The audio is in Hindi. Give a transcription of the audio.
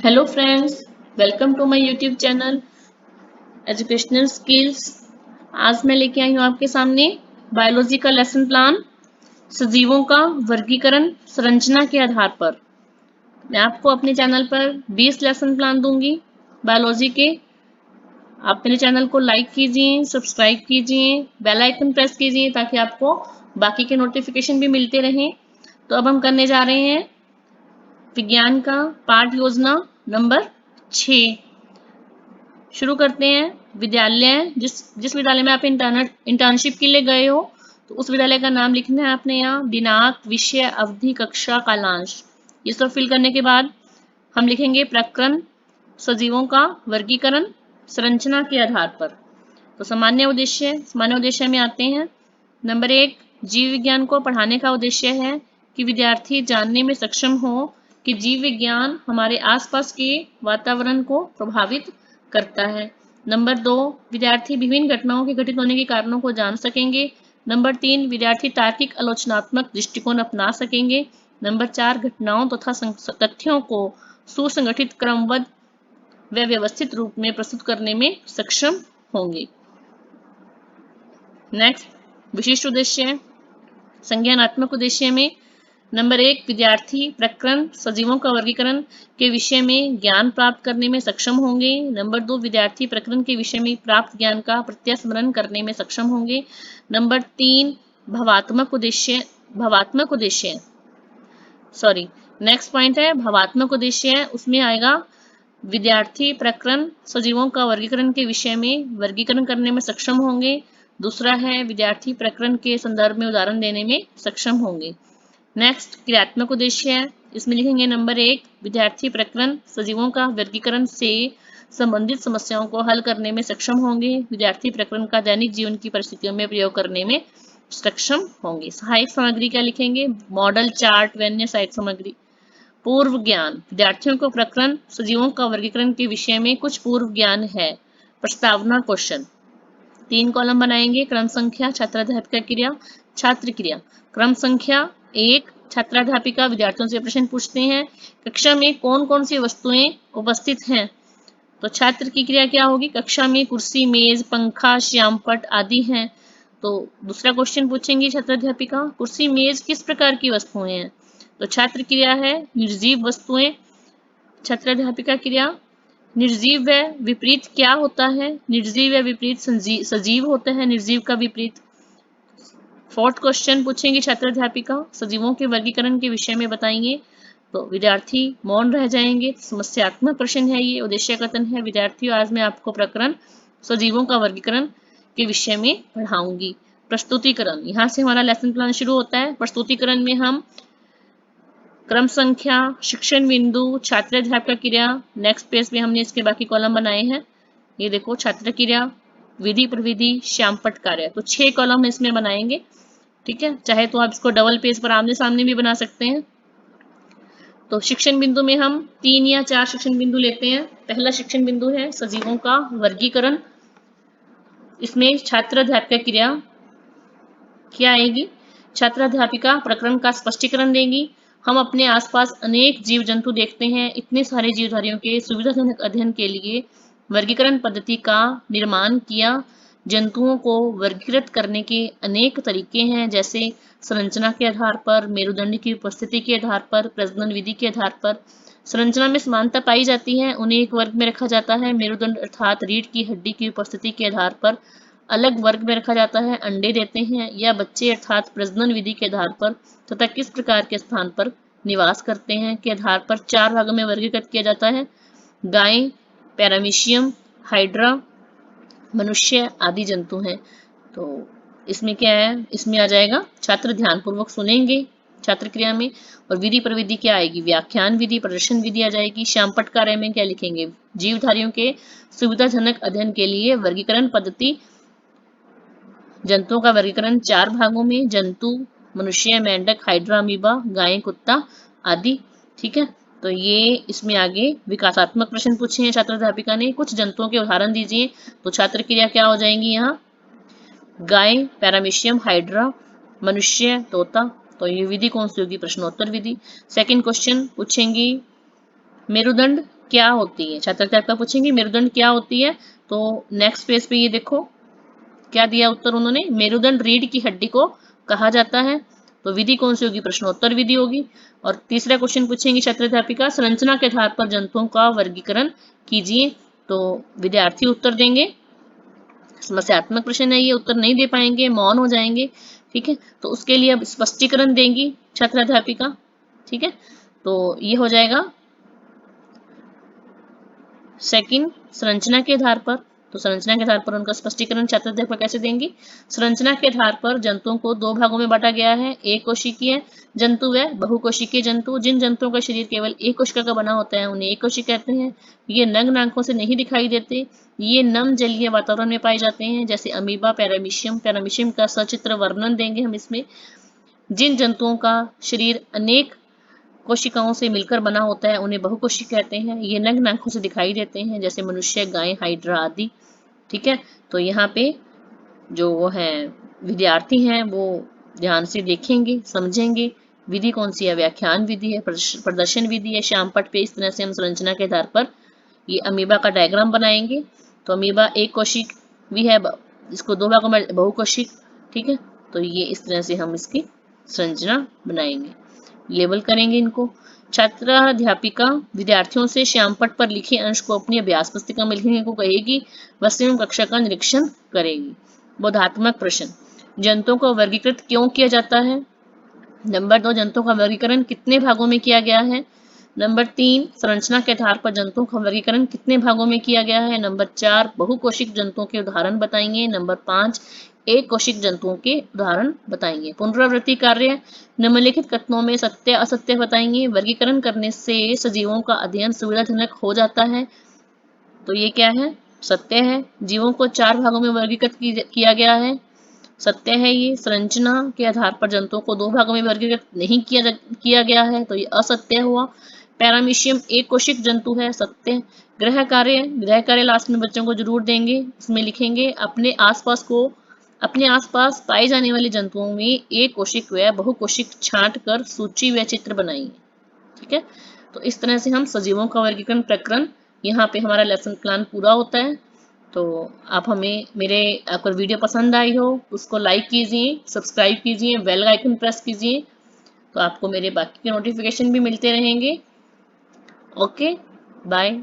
Hello friends, welcome to my YouTube channel educational skills. आज मैं लेके आई हूँ आपके सामने बायोलॉजी का लेसन प्लान, सजीवों का वर्गीकरण संरचना के आधार पर। मैं आपको अपने चैनल पर 20 लेसन प्लान दूंगी बायोलॉजी के। आप मेरे चैनल को लाइक कीजिए, सब्सक्राइब कीजिए, बेल आइकन प्रेस कीजिए ताकि आपको बाकी के नोटिफिकेशन भी मिलते रहें। तो अब हम करने जा रहे हैं विज्ञान का पाठ योजना नंबर 6। शुरू करते हैं। विद्यालय, जिस जिस विद्यालय में आप इंटर्नशिप के लिए गए हो, तो उस विद्यालय का नाम लिखना है आपने यहाँ, दिनांक, विषय, अवधि, कक्षा, कालांश। ये सब फिल करने के बाद हम लिखेंगे प्रकरण सजीवों का वर्गीकरण संरचना के आधार पर। तो सामान्य उद्देश्य में आते हैं। नंबर 1, जीव विज्ञान को पढ़ाने का उद्देश्य है कि विद्यार्थी जानने में सक्षम हो कि जीव विज्ञान हमारे आसपास के वातावरण को प्रभावित करता है। नंबर 2, विद्यार्थी विभिन्न घटनाओं के घटित होने के कारणों को जान सकेंगे। नंबर 3, विद्यार्थी तार्किक आलोचनात्मक दृष्टिकोण अपना सकेंगे। नंबर 4, घटनाओं तथा तथ्यों को सुसंगठित, क्रमबद्ध व व्यवस्थित रूप में प्रस्तुत करने में सक्षम होंगे। नेक्स्ट, विशिष्ट उद्देश्य। संज्ञानात्मक उद्देश्य में नंबर 1, विद्यार्थी प्रकरण सजीवों का वर्गीकरण के विषय में ज्ञान प्राप्त करने में सक्षम होंगे। नंबर 2, विद्यार्थी प्रकरण के विषय में प्राप्त ज्ञान का प्रत्यास्मरण करने में सक्षम होंगे। नंबर 3, नेक्स्ट पॉइंट है भावात्मक उद्देश्य। उसमें आएगा विद्यार्थी प्रकरण सजीवों का वर्गीकरण के विषय में वर्गीकरण करने में सक्षम होंगे। दूसरा है विद्यार्थी प्रकरण के संदर्भ में उदाहरण देने में सक्षम होंगे। नेक्स्ट, क्रियात्मक उद्देश्य है। इसमें लिखेंगे नंबर 1, विद्यार्थी प्रकरण सजीवों का वर्गीकरण से संबंधित समस्याओं को हल करने में सक्षम होंगे। विद्यार्थी प्रकरण का दैनिक जीवन की परिस्थितियों में प्रयोग करने में सक्षम होंगे। सहायक सामग्री क्या लिखेंगे? मॉडल, चार्ट व अन्य सहायक सामग्री। पूर्व ज्ञान, विद्यार्थियों को प्रकरण सजीवों का वर्गीकरण के विषय में कुछ पूर्व ज्ञान है। प्रस्तावना क्वेश्चन 3 कॉलम बनाएंगे। क्रम संख्या, छात्राध्यापिका क्रिया, छात्र क्रिया। क्रम संख्या 1, छात्राध्यापिका विद्यार्थियों से प्रश्न पूछते हैं, कक्षा में कौन कौन सी वस्तुएं उपस्थित हैं। तो छात्र की क्रिया क्या होगी? कक्षा में कुर्सी, मेज, पंखा, श्यामपट्ट आदि हैं। तो दूसरा क्वेश्चन पूछेंगी छात्राध्यापिका, कुर्सी, मेज किस प्रकार की वस्तुएं हैं। तो छात्र क्रिया है निर्जीव वस्तुएं। छात्राध्यापिका क्रिया, निर्जीव व विपरीत क्या होता है? निर्जीव व विपरीत सजीव होता है, निर्जीव का विपरीत। फोर्थ क्वेश्चन पूछेंगी छात्राध्यापिका, सजीवों के वर्गीकरण के विषय में बताइए। तो विद्यार्थी मौन रह जाएंगे। समस्यात्मक प्रश्न है ये, उद्देश्य कथन है। विद्यार्थियों, आज मैं आपको प्रकरण सजीवों का वर्गीकरण के विषय में पढ़ाऊंगी। प्रस्तुतिकरण, यहाँ से हमारा लेसन प्लान शुरू होता है। प्रस्तुतिकरण में हम क्रम संख्या, शिक्षण बिंदु, छात्राध्यापिका क्रिया, नेक्स्ट पेज पे हमने इसके बाकी कॉलम बनाए हैं। ये देखो, छात्र क्रिया, विधि प्रविधि, श्यामपट्ट कार्य। तो 6 कॉलम इसमें बनाएंगे। ठीक है, चाहे तो आप इसको डबल पेज पर आमने सामने भी बना सकते हैं। तो शिक्षण बिंदु में हम 3 या 4 शिक्षण बिंदु लेते हैं। पहला शिक्षण बिंदु है सजीवों का वर्गीकरण। इसमें छात्राध्यापिका क्रिया क्या आएगी? छात्राध्यापिका प्रकरण का स्पष्टीकरण देंगी। हम अपने आसपास अनेक जीव जंतु देखते हैं। इतने सारे जीवधारियों के सुविधाजनक अध्ययन के लिए वर्गीकरण पद्धति का निर्माण किया। जंतुओं को वर्गीकृत करने के अनेक तरीके हैं, जैसे संरचना के आधार पर, मेरुदंड की उपस्थिति के आधार पर, प्रजनन विधि के आधार पर। संरचना में समानता पाई जाती है, उन्हें एक वर्ग में रखा जाता है। मेरुदंड अर्थात रीढ़ की हड्डी की उपस्थिति के आधार पर अलग वर्ग में रखा जाता है। अंडे देते हैं या बच्चे अर्थात प्रजनन विधि के आधार पर तथा किस प्रकार के स्थान पर निवास करते हैं के आधार पर 4 भागों में वर्गीकृत किया जाता है। गाय, पैरामीशियम, हाइड्रा, मनुष्य आदि जंतु हैं। तो इसमें क्या है? इसमें आ जाएगा, छात्र ध्यानपूर्वक सुनेंगे छात्र क्रिया में। और विधि प्रविधि क्या आएगी? व्याख्यान विधि, प्रदर्शन विधि आ जाएगी। श्यामपट्ट कार्य में क्या लिखेंगे? जीवधारियों के सुविधाजनक अध्ययन के लिए वर्गीकरण पद्धति। जंतुओं का वर्गीकरण 4 भागों में, जंतु, मनुष्य, मेंढक, हाइड्रा, अमीबा, गाय, कुत्ता आदि। ठीक है, तो ये इसमें आगे विकासात्मक प्रश्न पूछे हैं छात्राध्यापिका ने। कुछ जंतुओं के उदाहरण दीजिए। तो छात्र क्रिया क्या हो जाएंगी यहाँ? गाय, पैरामीशियम, हाइड्रा, मनुष्य, तोता। तो ये विधि कौन सी होगी? प्रश्नोत्तर विधि। सेकंड क्वेश्चन पूछेंगी, मेरुदंड क्या होती है, छात्र टाइप का पूछेंगे मेरुदंड क्या होती है। तो नेक्स्ट पेज पे ये देखो क्या दिया उत्तर उन्होंने, मेरुदंड रीढ़ की हड्डी को कहा जाता है। तो विधि कौन सी होगी, प्रश्नोत्तर विधि होगी। और तीसरा क्वेश्चन पूछेंगे छात्र अध्यापिका संरचना के आधार पर जंतुओं का वर्गीकरण कीजिए। तो विद्यार्थी उत्तर देंगे, समस्यात्मक प्रश्न है ये, उत्तर नहीं दे पाएंगे, मौन हो जाएंगे। ठीक है, तो उसके लिए अब स्पष्टीकरण देंगी छात्र अध्यापिका। ठीक है, तो ये हो जाएगा सेकंड, संरचना के आधार पर। तो संरचना के आधार पर उनका स्पष्टीकरण छात्र अध्यापक कैसे देंगी। संरचना के आधार पर जंतुओं को दो भागों में बांटा गया है, एक कोशिकीय जंतु व बहुकोशिकीय जंतु। जिन जंतुओं का शरीर केवल एक कोशिका का बना होता है उन्हें एक कोशिका कहते हैं। ये नग्न आंखों से नहीं दिखाई देते, ये नम जलीय वातावरण में पाए जाते हैं, जैसे अमीबा, पैरामीशियम। पैरामीशियम का सचित्र वर्णन देंगे हम इसमें। जिन जंतुओं का शरीर अनेक कोशिकाओं से मिलकर बना होता है उन्हें बहुकोशिक कहते हैं। ये नग्न आंखों से दिखाई देते हैं, जैसे मनुष्य, गाय, हाइड्रा आदि। ठीक है, तो यहाँ पे जो वो है विद्यार्थी हैं वो ध्यान से देखेंगे, समझेंगे। विधि कौन सी है, व्याख्यान विधि है, प्रदर्शन विधि है। श्याम पट पे इस तरह से हम संरचना के आधार पर ये अमीबा का डायग्राम बनाएंगे। तो अमीबा एक कोशिक भी है, इसको दो भागों में बहुकोशिक। ठीक है, तो ये इस तरह से हम इसकी संरचना बनाएंगे, लेबल करेंगे इनको। छात्रा अध्यापिका विद्यार्थियों से श्यामपट पर लिखे अंश को अपनी अभ्यास पुस्तिका में लिखने को कहेगी, व स्वयं कक्षा का निरीक्षण करेगी। बोधात्मक प्रश्न, जंतुओं को वर्गीकृत क्यों किया जाता है। नंबर 2, जंतुओं का वर्गीकरण कितने भागों में किया गया है। नंबर 3, संरचना के आधार पर जंतुओं का वर्गीकरण कितने भागों में किया गया है। नंबर 4, बहुकोशिक जंतुओं के उदाहरण बताएंगे। नंबर 5, एक कोशिक जंतुओं के उदाहरण बताएंगे। पुनरावृत्ति कार्य, निम्नलिखित कथनों में सत्य असत्य बताएंगे। वर्गीकरण करने से सजीवों का अध्ययन सुविधाजनक हो जाता है। तो ये क्या है, सत्य है। जीवों को 4 भागों में वर्गीकृत किया गया है, सत्य है ये। संरचना के आधार पर जंतुओं को 2 भागों में वर्गीकृत नहीं किया गया है, तो ये असत्य हुआ। पैरामीशियम एक कोशिक जंतु है, सत्य। गृह कार्य लास्ट में बच्चों को जरूर देंगे, इसमें लिखेंगे अपने आसपास पाए जाने वाले जंतुओं में एक कोशिक व बहुकोशिक छांट कर सूची व चित्र बनाइए। ठीक है, तो इस तरह से हम सजीवों का वर्गीकरण प्रकरण, यहाँ पे हमारा लेसन प्लान पूरा होता है। तो आप हमें अगर वीडियो पसंद आई हो उसको लाइक कीजिए, सब्सक्राइब कीजिए, बेल आइकन प्रेस कीजिए, तो आपको मेरे बाकी के नोटिफिकेशन भी मिलते रहेंगे। Okay, bye.